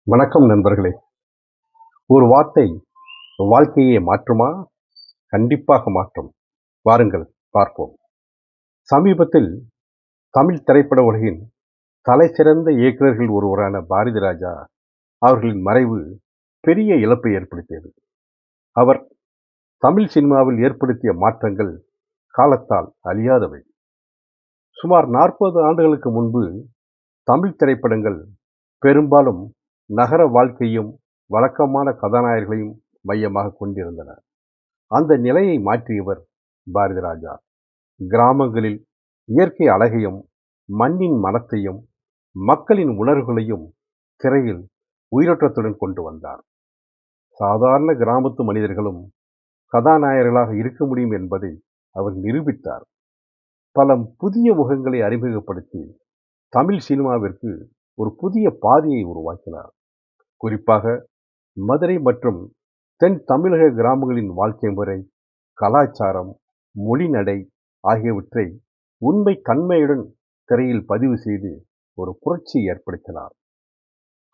வணக்கம் நண்பர்களே. ஒரு வார்த்தை வாழ்க்கையை மாற்றுமா? கண்டிப்பாக மாற்றும். வாருங்கள் பார்ப்போம். சமீபத்தில் தமிழ் திரைப்பட உலகின் தலைசிறந்த இயக்குனர்கள் ஒருவரான பாரதி ராஜா அவர்களின் மறைவு பெரிய இழப்பை ஏற்படுத்தியது. அவர் தமிழ் சினிமாவில் ஏற்படுத்திய மாற்றங்கள் காலத்தால் அழியாதவை. சுமார் 40 ஆண்டுகளுக்கு முன்பு தமிழ் திரைப்படங்கள் பெரும்பாலும் நகர வாழ்க்கையும் வழக்கமான கதாநாயகர்களையும் மையமாக கொண்டிருந்தன. அந்த நிலையை மாற்றியவர் பாரதி ராஜா. கிராமங்களில் இயற்கை அழகையும் மண்ணின் மனத்தையும் மக்களின் உணர்வுகளையும் திரையில் உயிரோட்டத்துடன் கொண்டு வந்தார். சாதாரண கிராமத்து மனிதர்களும் கதாநாயகர்களாக இருக்க முடியும் என்பதை அவர் நிரூபித்தார். பல புதிய முகங்களை அறிமுகப்படுத்தி தமிழ் சினிமாவிற்கு ஒரு புதிய பாதையை உருவாக்கினார். குறிப்பாக மதுரை மற்றும் தென் தமிழக கிராமங்களின் வாழ்க்கை முறை, கலாச்சாரம், மொழிநடை ஆகியவற்றை உண்மை தன்மையுடன் திரையில் பதிவு செய்து ஒரு புரட்சியை ஏற்படுத்தினார்.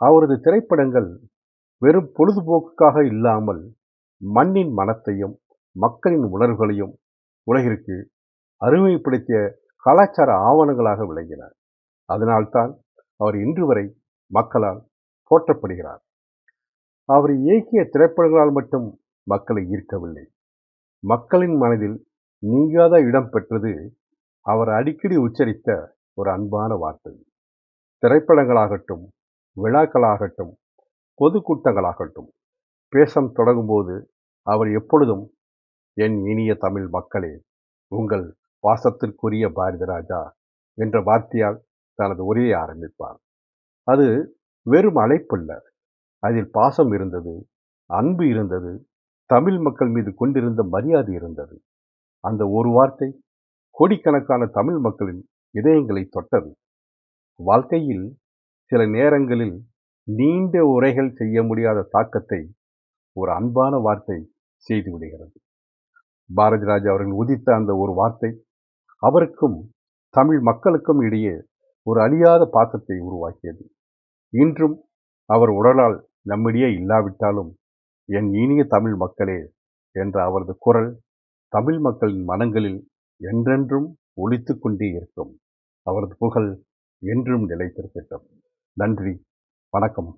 அவரது திரைப்படங்கள் வெறும் பொழுதுபோக்குக்காக இல்லாமல் மண்ணின் மனத்தையும் மக்களின் உணர்வுகளையும் உலகிற்கு அறிமுகப்படுத்திய கலாச்சார ஆவணங்களாக விளங்கின. அதனால்தான் அவர் இன்று வரை மக்களால் போற்றப்படுகிறார். அவர் இயக்கிய திரைப்படங்களால் மட்டும் மக்களை ஈர்க்கவில்லை, மக்களின் மனதில் நீங்காத இடம் பெற்றது அவர் அடிக்கடி உச்சரித்த ஒரு அன்பான வார்த்தை. திரைப்படங்களாகட்டும், விழாக்களாகட்டும், பொதுக்கூட்டங்களாகட்டும் பேசத் தொடங்கும்போது அவர் எப்பொழுதும் என் இனிய தமிழ் மக்களே, உங்கள் பாசத்திற்குரிய பாரதி ராஜா என்ற வார்த்தையால் தனது உரையை ஆரம்பிப்பார். அது வெறும் அழைப்பல்ல, அதில் பாசம் இருந்தது, அன்பு இருந்தது, தமிழ் மக்கள் மீது கொண்டிருந்த மரியாதை இருந்தது. அந்த ஒரு வார்த்தை கோடிக்கணக்கான தமிழ் மக்களின் இதயங்களை தொட்டது. வாழ்க்கையில் சில நேரங்களில் நீண்ட உரைகள் செய்ய முடியாத தாக்கத்தை ஒரு அன்பான வார்த்தை செய்துவிடுகிறது. பாரதி ராஜா அவர்கள் உதித்த அந்த ஒரு வார்த்தை அவருக்கும் தமிழ் மக்களுக்கும் இடையே ஒரு அழியாத பாசத்தை உருவாக்கியது. இன்றும் அவர் உடலால் நம்மிடையே இல்லாவிட்டாலும் என் இனிய தமிழ் மக்களே என்ற அவரது குரல் தமிழ் மக்களின் மனங்களில் என்றென்றும் ஒலித்துக் கொண்டே இருக்கும். அவரது புகழ் என்றும் நிலைத்திருக்கட்டும். நன்றி, வணக்கம்.